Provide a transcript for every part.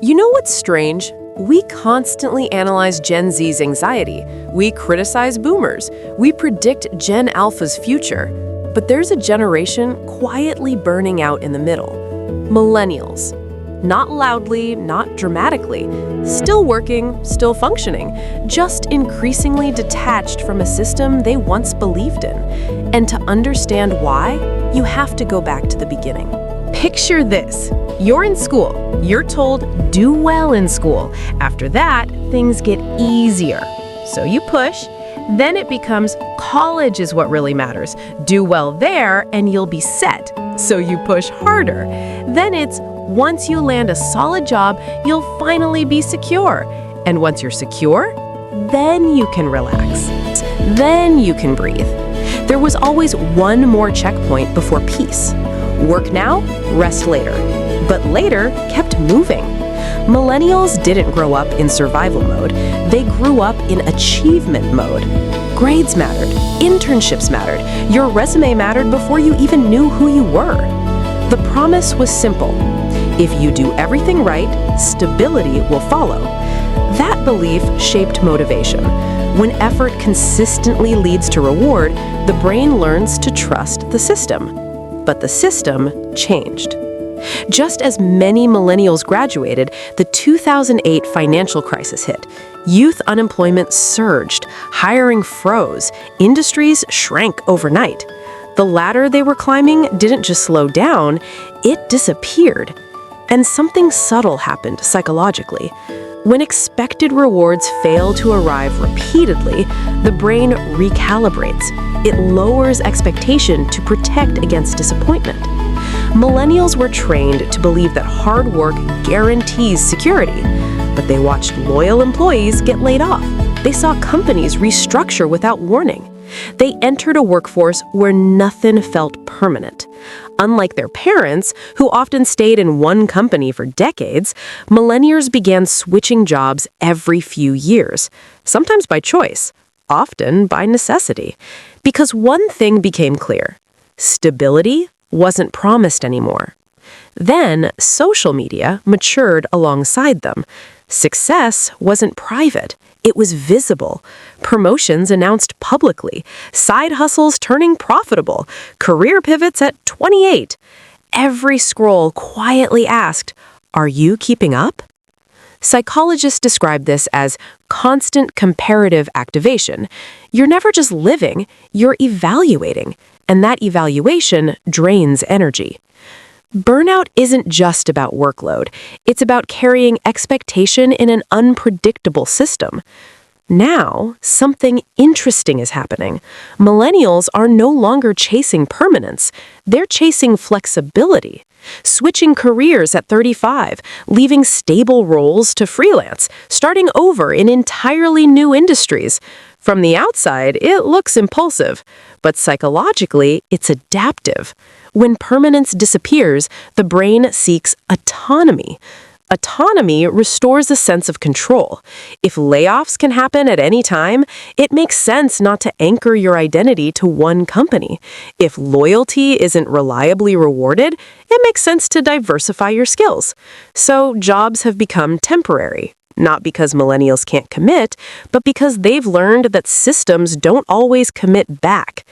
You know what's strange? We constantly analyze Gen Z's anxiety. We criticize boomers. We predict Gen Alpha's future. But there's a generation quietly burning out in the middle. Millennials. Not loudly, not dramatically. Still working, still functioning. Just increasingly detached from a system they once believed in. And to understand why, you have to go back to the beginning. Picture this. You're in school. You're told, do well in school. After that, things get easier. So you push. Then it becomes college is what really matters. Do well there and you'll be set. So you push harder. Then it's once you land a solid job, you'll finally be secure. And once you're secure, then you can relax. Then you can breathe. There was always one more checkpoint before peace. Work now, rest later. But later kept moving. Millennials didn't grow up in survival mode. They grew up in achievement mode. Grades mattered. Internships mattered. Your resume mattered before you even knew who you were. The promise was simple. If you do everything right, stability will follow. That belief shaped motivation. When effort consistently leads to reward, the brain learns to trust the system. But the system changed. Just as many millennials graduated, the 2008 financial crisis hit. Youth unemployment surged, hiring froze, industries shrank overnight. The ladder they were climbing didn't just slow down, it disappeared. And something subtle happened psychologically. When expected rewards fail to arrive repeatedly, the brain recalibrates. It lowers expectation to protect against disappointment. Millennials were trained to believe that hard work guarantees security, but they watched loyal employees get laid off. They saw companies restructure without warning. They entered a workforce where nothing felt permanent. Unlike their parents, who often stayed in one company for decades, millennials began switching jobs every few years, sometimes by choice, often by necessity. Because one thing became clear: stability wasn't promised anymore. Then social media matured alongside them. Success wasn't private. It was visible. Promotions announced publicly. Side hustles turning profitable. Career pivots at 28. Every scroll quietly asked, "Are you keeping up?" Psychologists describe this as constant comparative activation. You're never just living, you're evaluating, and that evaluation drains energy. Burnout isn't just about workload. It's about carrying expectation in an unpredictable system. Now, something interesting is happening. Millennials are no longer chasing permanence. They're chasing flexibility. Switching careers at 35, leaving stable roles to freelance, starting over in entirely new industries. From the outside, it looks impulsive, but psychologically, it's adaptive. When permanence disappears, the brain seeks autonomy. Autonomy restores a sense of control. If layoffs can happen at any time, it makes sense not to anchor your identity to one company. If loyalty isn't reliably rewarded, it makes sense to diversify your skills. So jobs have become temporary. Not because millennials can't commit, but because they've learned that systems don't always commit back.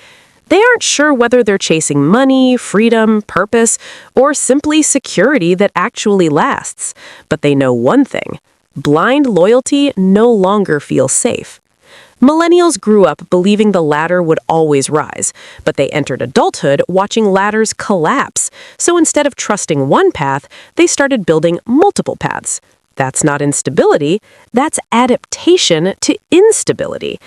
They aren't sure whether they're chasing money, freedom, purpose, or simply security that actually lasts. But they know one thing: blind loyalty no longer feels safe. Millennials grew up believing the ladder would always rise, but they entered adulthood watching ladders collapse. So instead of trusting one path, they started building multiple paths. That's not instability, that's adaptation to instability.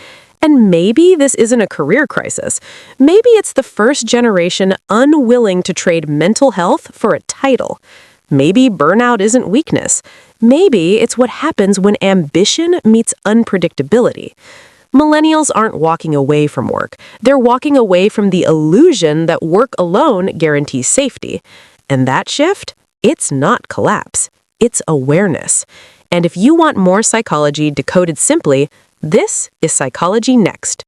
And maybe this isn't a career crisis. Maybe it's the first generation unwilling to trade mental health for a title. Maybe burnout isn't weakness. Maybe it's what happens when ambition meets unpredictability. Millennials aren't walking away from work. They're walking away from the illusion that work alone guarantees safety. And that shift, it's not collapse. It's awareness. And if you want more psychology decoded simply, this is Psychology Next.